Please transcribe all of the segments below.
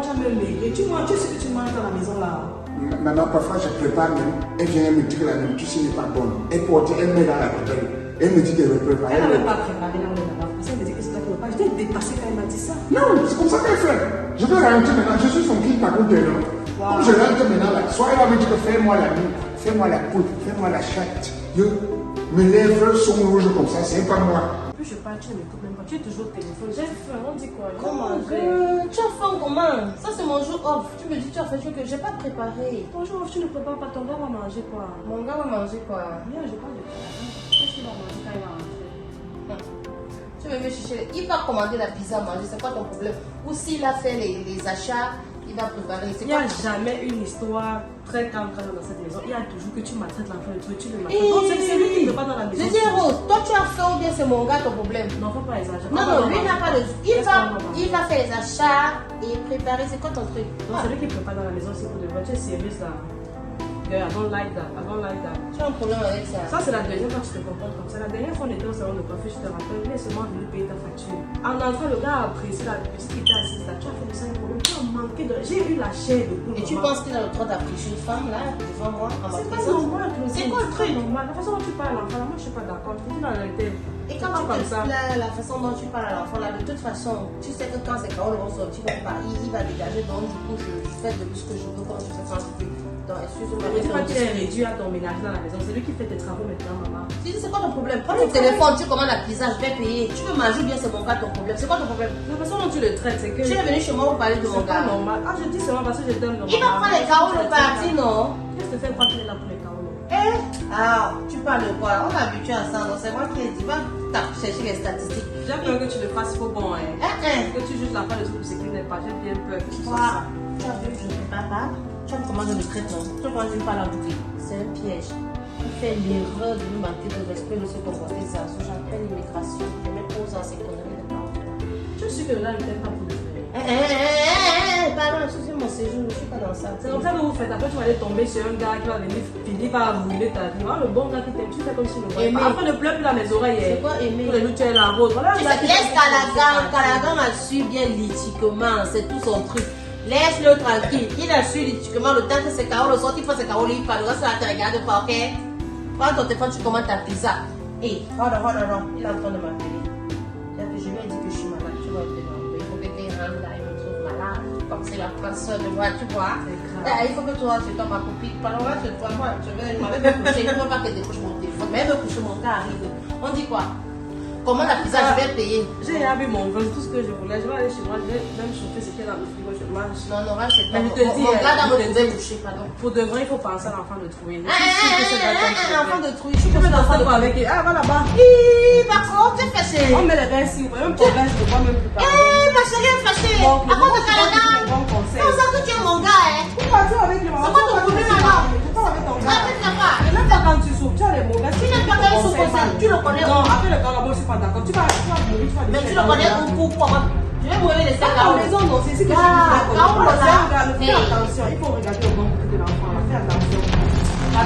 tu as même maigri. Tu manges, tu sais que tu manges dans la maison là. Maman, parfois je prépare même. Elle vient me dire que la nourriture n'est pas bonne. Elle porte, elle met dans la poubelle. Elle me dit qu'elle veut préparer. Elle n'avait pas préparé dans le lavabo. Elle me dit que c'est toi qui ne veux pas. Je t'ai dépassé quand elle m'a dit ça. Non, c'est comme ça qu'elle fait. Je vais rentrer maintenant. Je suis son fils par contre. Comme je rentre maintenant là, soit elle va me dire que fais-moi la nuit, fais-moi la poule, fais-moi la chatte. Mes lèvres sont rouges comme ça, c'est pas moi. Plus je parle, tu ne m'écoutes même pas. Tu es toujours au téléphone. J'ai faim, on dit quoi? Comment? Tu as faim comment? Ça c'est mon jour off. Tu me dis tu as fait que j'ai pas préparé. Ton jour off, tu ne prépares pas. Ton gars va manger quoi? Mon gars va manger quoi? Viens, je parle de toi. Qu'est-ce qu'il va manger quand il va rentrer? Tu veux me chercher? Il va commander la pizza à manger, c'est quoi ton problème? Ou s'il a fait les achats, il va préparer. Il n'y a jamais une histoire très calme dans cette maison. Il y a toujours que tu maltraites l'enfant et tu le maltraites. Donc c'est lui qui ne va pas dans la maison. Je dis Rose, toi tu as fait ou bien c'est mon gars ton problème? Non, faut pas exagérer. Non, lui n'a pas de. Il va faire les achats et préparer. C'est quoi ton truc? Non, c'est lui qui prépare dans la maison, c'est pour de vrai. Tu es sérieuse là. I don't like that. I don't like that. Tu as un problème avec ça? Ça, c'est la deuxième fois que tu te comportes comme ça. La dernière fois, on était au salon de coiffure, je te rappelle, il est seulement venu payer ta facture. En entrant, le gars a apprécié la petite qui était assise là. Tu as fait le 5 problèmes. Tu as manqué de. J'ai eu la chair de poule. Et tu penses qu'il a le droit d'approcher une femme là, devant moi, en ma C'est pas présence? normal, C'est quoi le truc? normal. La façon dont tu parles à l'enfant, là, moi, je suis pas d'accord. Tu dans l'interne. Et quand tu te plains, la façon dont tu parles à l'enfant là, de toute façon, tu sais que quand c'est Carole vont sortir, il va dégager. Donc, du coup, je fais de lui ce que je veux quand je fais quand je veux. Donc, excuse-moi. Ne dis pas qu'il est réduit à ton ménage dans la maison. C'est lui qui fait tes travaux maintenant, maman. C'est quoi ton problème? Prends ton téléphone, tu commandes la pizza, je vais payer. Tu veux manger ou bien c'est mon gars ton problème? C'est quoi ton problème? La façon dont tu le traites, c'est que. Tu es venu chez moi pour parler de mon C'est pas gars. normal. Ah, je dis seulement parce que je donne le Il va prendre les carreaux le parti, non? Qu'est-ce que tu fais croire qu'il est là pour les carreaux? Ah, tu parles de quoi? On est habitué à ça, non? C'est moi qui ai dit, va chercher les statistiques. J'ai peur que tu le fasses faux bon, hein. Que tu juges la part de tout ce qui n'est pas. J'ai bien peur que tu fasses ça. Tu as vu que je ne fais pas part? Tu vois comment je le traite, non? Tu vois comment je ne parle à boutique? C'est un piège. Il fait l'erreur de nous manquer de respect, de se comporter ça. Ce j'appelle l'immigration. Je mets pause à ces conneries de parents. Je suis que là, il ne t'aime pas pour le faire. Pardon, excusez mon séjour, je ne suis pas dans ça. C'est comme ça que vous faites. Après, tu vas aller tomber sur un gars qui va venir finir par brûler ta vie. Le bon gars qui t'aime, tu fais comme si le voyait pas. Après, ne pleure plus dans mes oreilles. C'est quoi aimer? Pour les tu es la rose. Voilà, tu sais, laisse Calagan a su bien lithiquement, c'est tout son truc. Laisse-le tranquille. Il a su lithiquement le temps que c'est Carole le sort, il faut c'est Carole, il parle. Le reste, là, tu regardes pas, ok? Prends ton téléphone, tu commandes ta pizza. Et, hold on, il est en train de m'appeler. Je lui ai dit que je suis malade, tu vois, il faut que tes rentres là, il me trouve malade. Comme c'est la personne de moi, tu vois. Il faut que toi, tu tombes ma copine. Pendant là, tu vois, moi, je vais me coucher, je ne veux pas qu'elle décroche mon téléphone. Mais elle veut coucher, mon gars arrive. On dit quoi? Comment la pizza, je vais payer? J'ai bu mon vin, tout ce que je voulais. Je vais aller chez moi, je vais même chauffer ce qu'il y a dans le frigo, je mange. Non, c'est pas. Mais je te dis, mon gars, me trouver coucher, pardon. Pour de vrai, il faut penser à l'enfant de trouver. L'enfant de trouver. Tu peux danser quoi avec elle? Ah, va là-bas. Ma chérie, t'es fâchée. On met les bains ici, même pour bain, je ne vois même plus parler. Ma chérie est fâchée. À cause de Calagan. C'est ça que tu es mon gars, hein. Pourquoi tu es avec lui? C'est quoi ton problème alors? Tu parles avec ton gars. Arrête là-bas. Et même pas quand tu souffres, tu as les mauvaises. Tu n'as pas qu'à souffrir, tu le connais. Non, après le temps là-bas, je suis pas d'accord. Tu vas mourir, tu vas mais tu le connais pourquoi? Je vais mourir les sacs à la maison, non, c'est ici que je dis. Fais attention, il faut regarder au bon côté de l'enfant. Fais attention. C'est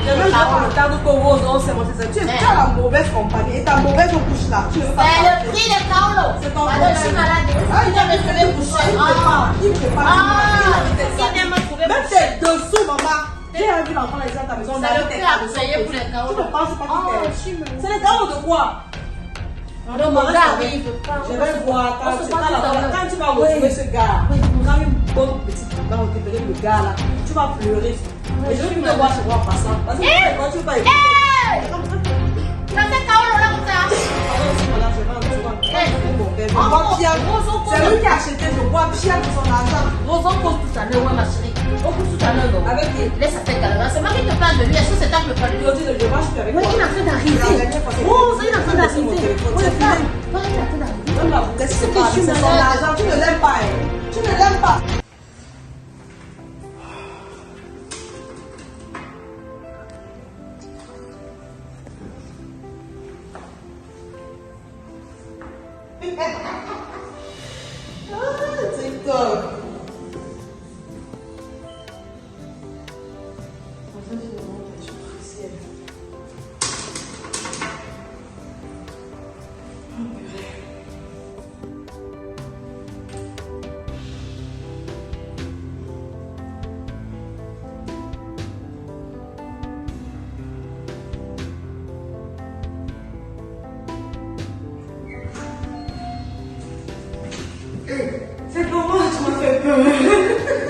le même pas le temps de Congo, c'est mon c'est ça. Tu as la mauvaise compagnie et ta mauvaise couche là. C'est le prix des Carolo. C'est ton problème. Je suis malade. Ah, il avait fait les coucher. Il ne peut pas. Même tes dessous, maman. J'ai vu l'enfant là, à ta maison. C'est le prix à payer pour les Carolo. Tu ne penses pas qu'il c'est les Carolo de quoi? Non, mon gars arrive. Je vais voir quand tu vas retrouver ce gars. Quand une bonne petite va récupérer le gars là, tu vas pleurer. Et je vais te voir ce roi passant. Parce que quand tu vas écouter. Ça fait Carolo là comme ça. C'est lui qui a acheté, je bois bien de son argent. Roson cause tout à l'heure, ouais ma chérie. On cause tout à l'heure, non? Avec qui? Laisse ça faire Calagan. C'est moi qui te parle de lui. Est-ce que c'est toi qui me parle de lui? Je marche plus avec toi. Il est en train d'arriver. Oh, il est en train d'arriver. Ouais, il est en train d'arriver. Même la bouquette, c'est son argent. Tu ne l'aimes pas. Tu ne l'aimes pas. TikTok. Hey, c'est comment? Tu m'as fait peur.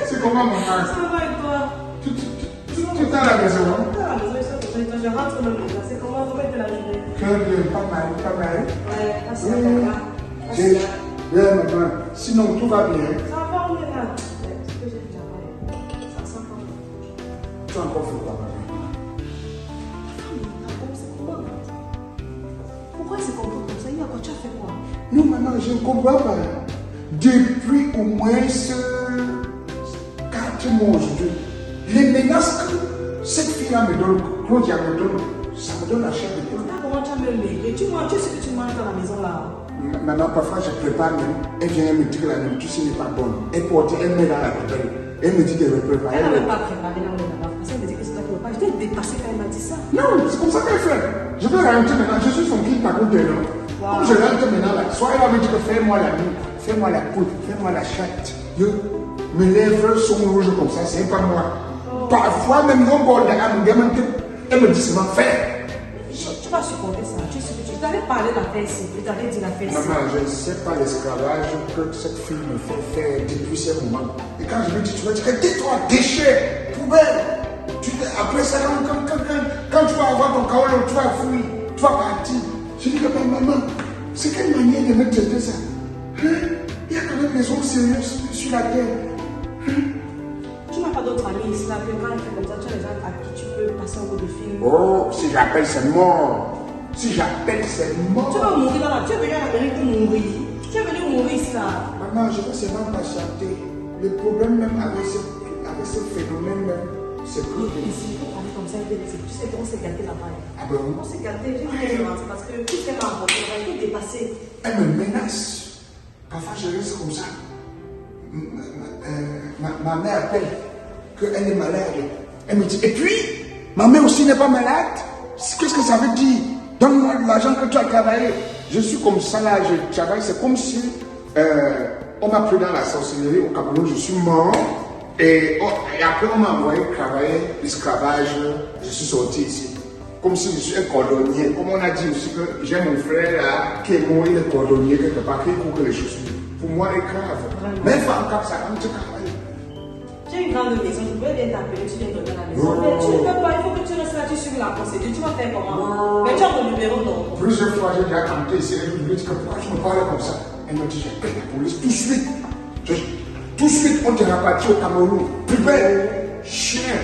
c'est comment mon frère? Ça va et toi? Tu es à la maison, hein? À la maison, je rentre même là. C'est comment? Comment était la journée? Très bien, pas mal, pas mal. Ouais, merci à J'ai- toi. Oui, maman. Sinon, tout va bien. Ça va, on est là. Ce que j'ai déjà parlé. Ça sent pas. Tu as encore fait quoi, maman? Pourquoi il se comporte comme ça? Il a quoi? Tu as fait quoi? Non, maman, je ne comprends pas. Depuis au moins 4 mois aujourd'hui, les menaces que cette fille-là me donne, Claudia me donne, ça me donne la chair de poule. Comment tu as me maigri? Tu sais que tu manges dans la maison là. Maman, parfois, je prépare même. Elle vient me dire que la nourriture, ce n'est pas bonne. Elle porte, elle met dans la poubelle. Elle me dit qu'elle veut préparer. Elle n'avait pas préparé dans le lavabo. Parce qu'elle me dit que c'est toi qui ne veux pas. Je t'ai dépassé quand elle m'a dit ça. Non, c'est comme ça qu'elle fait. Je vais rentrer maintenant. Je suis son kit à côté là. Comme je rentre maintenant là, soit elle va me dire que fais-moi la nuit, fais-moi la poule, fais-moi la chatte. Mes lèvres sont rouges comme ça, c'est pas moi. Parfois, même non, bon, elle me dit seulement faire. Tu vas supporter ça. Tu sais que tu t'avais parlé de la faire ici. Tu t'avais dit la faire ici. Maman, je ne sais pas l'esclavage que cette fille me fait faire depuis ce moment. Et quand je lui dis, tu vas dire, tais-toi, déchet, poubelle. Après ça, quand tu vas avoir ton kaolo, tu vas fouiller, tu vas partir. Je dis que maman, c'est quelle manière de me traiter ça? Hein? Il y a quand même des hommes sérieux sur la terre. Hein? Tu n'as pas d'autres amis ici là que quand elle fait comme ça, tu as des gens à qui tu peux passer un coup de fil. Oh, si j'appelle, c'est mort. Si j'appelle, c'est mort. Tu vas mourir dans la. Tu es venu en Amérique pour mourir. Tu es venu mourir ici là. Maman, je veux seulement patienter. Le problème même avec ce phénomène même, c'est que... Ici, pour parler comme ça, tu sais qu'on s'est gâté là-bas. Ah ben oui. On s'est gâté, j'ai dit parce que tout ce qu'elle m'a apporté, elle a été dépassée. Elle me menace. Parfois, je reste comme ça. Ma mère appelle qu'elle est malade. Elle me dit, et puis, ma mère aussi n'est pas malade. Qu'est-ce que ça veut dire? Donne-moi de l'argent que tu as travaillé. Je suis comme ça là, je travaille. C'est comme si on m'a pris dans la sorcellerie au Cameroun, je suis mort. Et après, on m'a envoyé travailler l'esclavage. Je suis sorti ici. Comme si je suis un cordonnier. Comme on a dit aussi que j'ai mon frère là, qui est mort, il est cordonnier quelque part, qui court les chaussures. Pour moi, c'est grave. Mais il faut encore ça, quand tu travailles. J'ai une grande maison, je pouvais bien t'appeler, tu viens donner la maison. Mais tu ne peux pas, il faut que tu restes là, tu suis la procédure. Tu vas faire comment? Mais tu as mon numéro, non? Plusieurs fois, j'ai déjà tenté ici. Elle me dit que pourquoi tu me parles comme ça? Elle me dit, j'appelle la police tout de suite. Tout de suite, on te rapatrie au Cameroun. Plus belle, chien.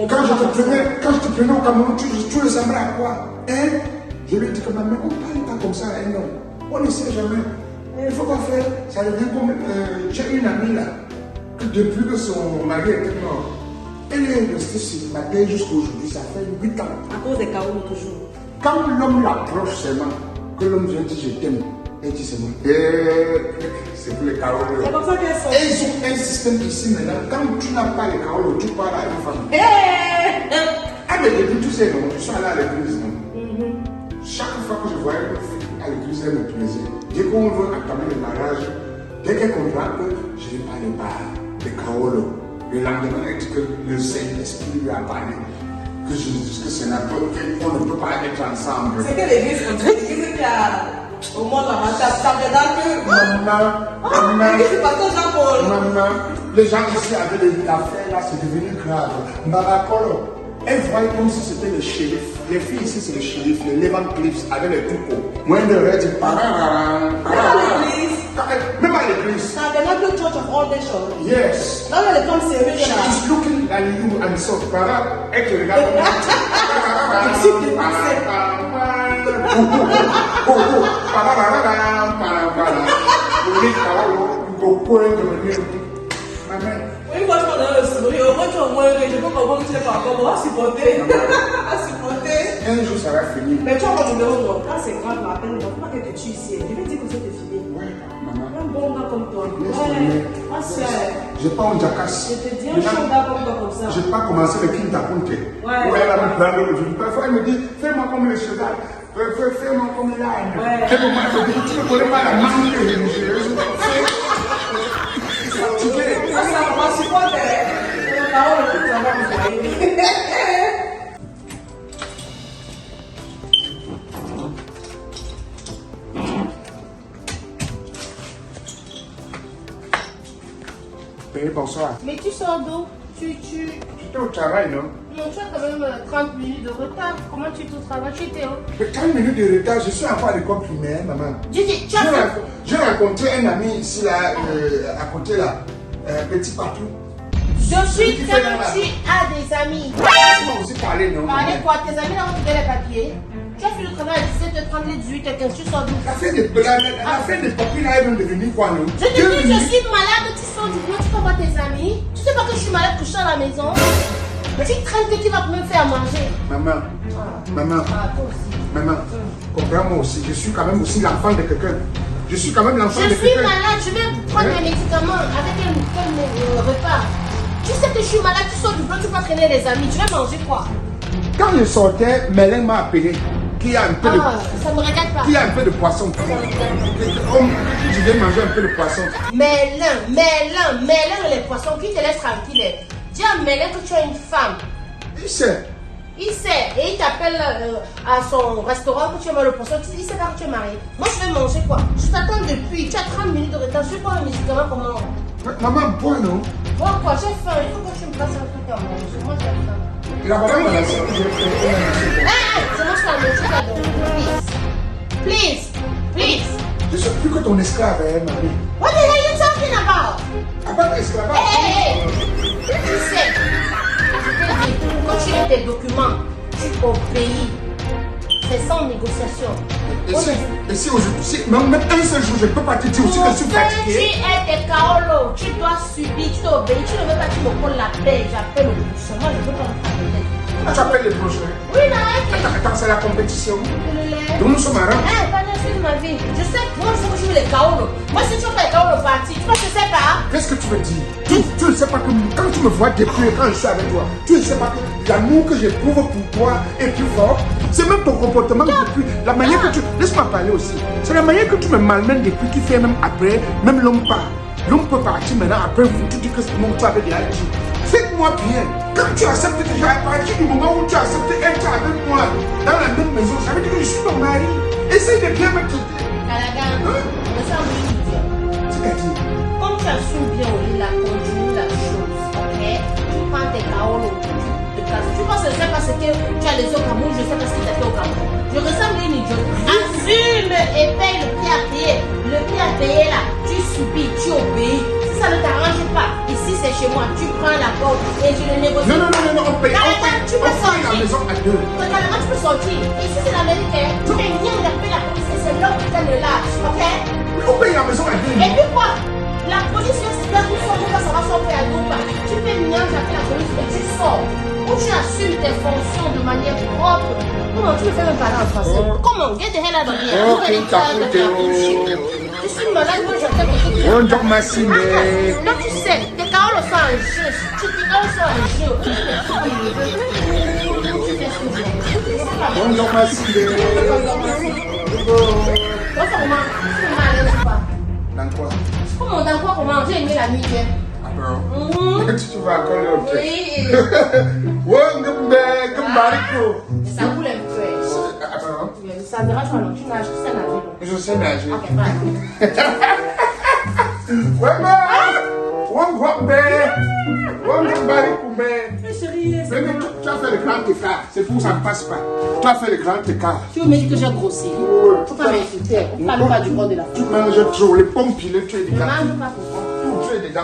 Quand je te prenais au Cameroun, tu ressemblais à quoi? Hein? Je lui ai dit que maman, on ne parle pas comme ça, hein, non. On ne sait jamais. Il ne faut pas faire. Ça devient comme. J'ai une amie là, que depuis que son mari était mort, elle est restée célibataire jusqu'à aujourd'hui. Ça fait 8 ans. À cause des chaos, toujours. Quand l'homme l'approche seulement, que l'homme vient dire je t'aime, elle dit seulement, c'est pour les carottes. C'est comme ça qu'elles sont. Et ils ont un système ici maintenant. Quand tu n'as pas les carottes, tu parles à une femme. Ah, mais depuis tu sais, non, je suis allé à l'église. Chaque fois que je voyais une fille à l'église, elle me plaisait. Dès qu'on veut entamer le mariage, dès qu'elle comprend que je n'ai pas les barres, les carottes, le lendemain, elle dit que le Saint-Esprit lui a parlé. Que je dis que c'est n'importe qu'on ne peut pas être ensemble. C'est que l'église, on dirait l'église qui a au monde là-bas, ça fait Maman, maman, les gens ici avaient l'affaire là, c'est devenu grave. Maracolo, elle voyait comme si c'était le shérif. Les filles ici, c'est le shérif, les Levant Cliffs avec les troupeaux. Moi, de rêve, dit même à l'église. Now, they're not the church of all nations. Yes. Now they come serious. She is looking at you and so, elle te regarde. Oui, moi je m'en ai un sourire. Moi tu as au moins je peux comprendre que tu n'es pas encore. On va supporter. Un jour ça va finir. Mais tu as mon numéro, non? Là c'est grave, ma peine. Il ne faut pas que tu tues ici. Je vais dire que c'est fini. Ouais, maman. Un bon gars comme toi. Ouais. J'ai pas un jacasse. Je te dis un chaud gars comme toi comme ça. J'ai pas commencé le Kinta Kunte. Ouais, elle a me prendre le jour. Parfois elle me dit, fais-moi comme le cheval. Fais-moi comme l'âne. Ouais. Elle me dit, tu ne connais pas la mangue religieuse. Ça va supporter. La parole, ça va vous voyez. payer, bonsoir. Mais tu sors d'où? Tu J'étais au travail, non? Non, tu as quand même 30 minutes de retard. Comment tu te travailles? Tu étais où? Mais 30 minutes de retard, je suis encore à l'école primaire, maman. Dis, tu as fait... J'ai rencontré un ami ici, là, à côté, là. Petit Patou. Je suis quand tu as des amis. Tu m'as aussi parlé, non? Parlez quoi? Tes amis là, ont fait les papiers. Tu as fait le travail à 17h30, 18h15, tu sors d'où? La fin des papiers, là, elle est devenue quoi, non? Je te dis, je suis malade, tu sors du boulot, tu peux voir tes amis. Tu sais pas que je suis malade, que je suis à la maison. Tu traînes que tu vas me faire manger. Maman, maman, toi aussi. maman, comprends-moi aussi. Je suis quand même aussi l'enfant de quelqu'un. Je suis quand même l'enfant de Je quelqu'un. suis malade, je vais prendre mes médicaments avec un repas. Tu sais que je suis malade, tu sors du boulot, tu vas traîner les amis. Tu vas manger quoi? Quand je sortais, Mélène m'a appelé. Qui a un peu de... Ça me regarde pas. Qui a un peu de poisson. Je viens manger un peu de poisson. Mélin, les poissons, qui te laisse tranquille. Dis à Mélin que tu as une femme. Il sait. Il sait, et il t'appelle à son restaurant que tu aimes le poisson. Il sait pas que tu es marié. Moi, je vais manger quoi? Je t'attends depuis. Tu as 30 minutes de retard. Je vais prendre un médicament comment? Maman, bois, non? Bon, quoi? J'ai faim. Il faut que tu me passes un truc à manger. Moi, j'ai faim. La madame, elle a sorti. Je mange la nourriture. Please. Je suis plus que ton esclave, hein, mamie. What the hell are you talking about? About esclavage. Hey. Tu sais, quand tu as tes documents, tu obéis. C'est sans négociation. Et si aujourd'hui, même un seul jour, je ne peux pas te dire aussi que je suis fatigué. Tu es des kaolo, tu dois subir, tu dois obéir. Tu ne veux pas que tu me colles la paix, j'appelle le bouchon. Moi, je ne veux pas me faire. Tu appelles les prochains. Oui, non, Attends, c'est la compétition. le lait. Donc nous sommes marrants. Pas la suite de ma vie. Je sais, moi, je sais que je veux les kaolo. Moi, si tu veux pas les kaolo partis, tu vois, je sais pas. Qu'est-ce que tu veux dire? Tu ne sais pas que quand tu me vois depuis quand je suis avec toi, tu ne sais pas que l'amour que j'éprouve pour toi est plus fort. C'est même ton comportement depuis, la manière que tu... Laisse-moi parler aussi. C'est la manière que tu me malmènes depuis qui fait même après, même l'homme part. L'homme peut partir maintenant après, tu dis que c'est mon tu avais déjà dit. Faites-moi bien. Quand tu acceptes déjà, à partir du moment où tu acceptes être avec moi dans la même maison, ça veut dire que je suis ton mari. Essaye de bien me traiter. Calagan, me semble idiot. C'est-à-dire, Comme tu assumes bien au lit, continue la chose, ok? Tu prends tes kaolo, tu te casses. Tu penses que je sais pas ce que tu as laissé au Cameroun, je sais pas ce que tu as fait au Cameroun. Je ressemble à une idiote. Assume et paye le prix à payer. Le prix à payer là, tu subis, tu obéis. Si ça ne t'arrange pas, ici c'est chez moi, tu prends la porte et je le négocie. non, on paye. Tu peux On paye la sortir. maison à deux. Totalement, tu peux sortir. Ici c'est l'Amérique, tu fais rien d'appeler la police et c'est l'homme qui t'a le lâche, ok? On paye la maison à deux. Et puis quoi? La police, c'est là où ça va sortir à deux pas. Tu fais une j'appelle la police et tu sors. Ou tu assumes tes fonctions de manière propre. Comment tu me fais même parler en français? Comment? Get the hell out of here. Je suis malade, moi j'attends que tu On dort ma ciné. donc tu sais, tes paroles sont en jeu. Tes paroles sont en jeu. On dort ma ciné. Dans quoi? Comment dans quoi comment j'ai aimé la nuit hier? Tu vas encore le ok. Oui. Ça coule un peu. Attends, Ça me dérange pas non, tu nages, tu sais nager. je sais nager. Ok, bye. Chérie, Tu as fait le grand écart, c'est pour ça ne passe pas. Tu as fait le grand écart. Tu veux me dire que j'ai grossi? Ouais. Faut pas m'insulter. On parle pas du corps de la Tu femme. manges trop, les pommes pilées, tu es des Je gants. mange pas pour ça. Tu es des dents.